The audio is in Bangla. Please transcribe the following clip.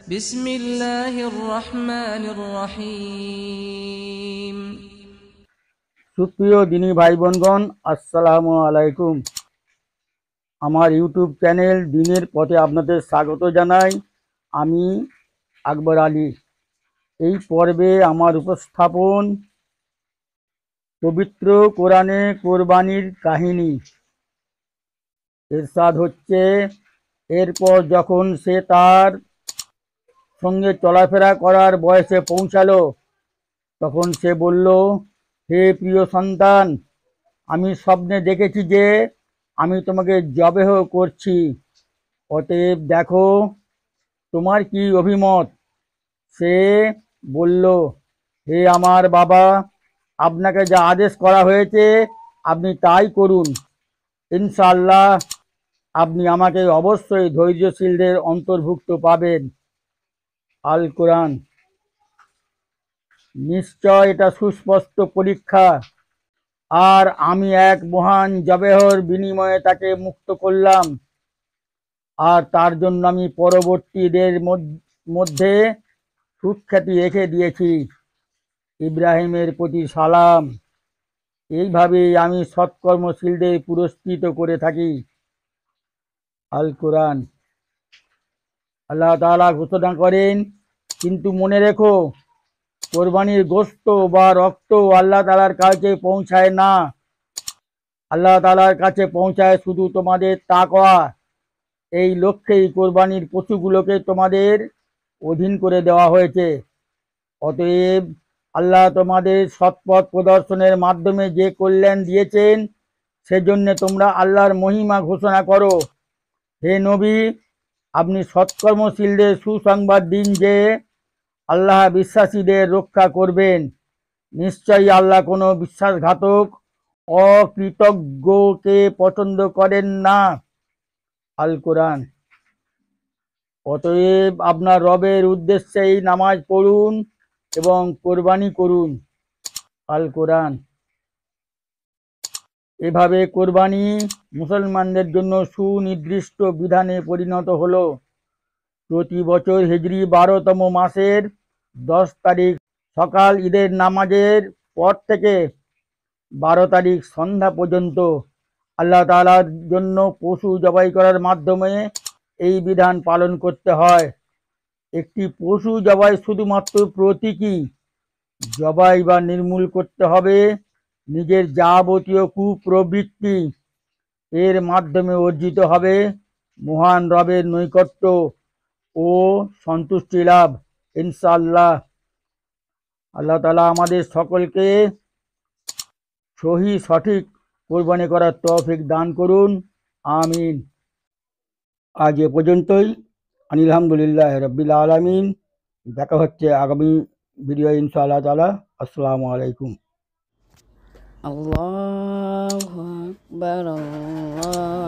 বিসমিল্লাহির রহমানির রহিম। সুপ্রিয় দিনী ভাই বোনগণ, আসসালামু আলাইকুম। আমার ইউটিউব চ্যানেল দিনের পথে আপনাদের স্বাগত জানাই। আমি আকবর আলী। এই পর্বে আমার উপস্থাপন পবিত্র কোরআনে কোরবানির কাহিনী। ইরশাদ হচ্ছে, এরপর যখন সে তার সঙ্গে চলাফেরা করার বয়সে পৌঁছালো, তখন সে বলল, হে প্রিয় সন্তান, আমি স্বপ্নে দেখেছি যে আমি তোমাকে জবেহ করছি, অতএব দেখো তোমার কি অভিমত। সে বলল, হে আমার বাবা, আপনাকে যা আদেশ করা হয়েছে আপনি তাই করুন। ইনশাআল্লাহ আপনি আমাকে অবশ্যই ধৈর্যশীলদের অন্তর্ভুক্ত পাবেন। আল কোরআন। নিশ্চয় এটা সুস্পষ্ট পরীক্ষা, আর আমি এক মহান জবেহর বিনিময়ে তাকে মুক্ত করলাম, আর তার জন্য আমি পরবর্তীদের মধ্যে সুখ্যাতি রেখে দিয়েছি। ইব্রাহিমের প্রতি সালাম। এইভাবেই আমি সৎকর্মশীলদের পুরস্কৃত করে থাকি। আল কোরআন। আল্লাহ তাআলা ঘোষণা করেন, কিন্তু মনে রেখো, কোরবানির গোশত বা রক্ত আল্লাহ তাআলার কাছে পৌঁছায় না। আল্লাহ তাআলার কাছে পৌঁছায় শুধু তোমাদের তাকওয়া। এই লক্ষ্যেই কোরবানির পশুগুলোকে তোমাদের অধীন করে দেওয়া হয়েছে। অতএব আল্লাহ তোমাদের সৎপথ প্রদর্শনের মাধ্যমে যে কল্যাণ দিয়েছেন, সেজন্য তোমরা আল্লাহর মহিমা ঘোষণা করো। হে নবী, আপনি সৎকর্মশীলদের সুসংবাদ দিন যে আল্লাহ বিশ্বাসীদের রক্ষা করবেন। নিশ্চয়ই আল্লাহ কোনো বিশ্বাসঘাতক অকৃতজ্ঞকে পছন্দ করেন না। আল কোরআন। অতএব আপনার রবের উদ্দেশ্যেই নামাজ পড়ুন এবং কোরবানি করুন। আল কোরআন। এভাবে কোরবানি মুসলমানদের জন্য সুনির্দিষ্ট বিধানে পরিণত হলো। প্রতি বছর হিজরি 12তম মাসের 10 তারিখ সকাল ঈদের নামাজের পর থেকে 12 তারিখ সন্ধ্যা পর্যন্ত আল্লাহ তাআলার জন্য পশু জবাই করার মাধ্যমে এই বিধান পালন করতে হয়। একটি পশু জবাই শুধুমাত্র প্রতীকী। জবাই বা নির্মূল করতে হবে নিজের যাবতীয় কুপ্রবৃত্তি। এর মাধ্যমে অর্জিত হবে মহান রবের নৈকট্য ও সন্তুষ্টি লাভ। ইনশাআল্লাহ। আল্লাহ তাআলা আমাদের সকলকে সঠিক কোরবানি করার তৌফিক দান করুন। আমিন। আজ এ পর্যন্তই। আলহামদুলিল্লাহ রাব্বিল আলামিন। দেখা হচ্ছে আগামী ভিডিও ইনশাআল্লাহ তাআলা। আসসালামু আলাইকুম। আল্লাহু আকবার, আল্লাহ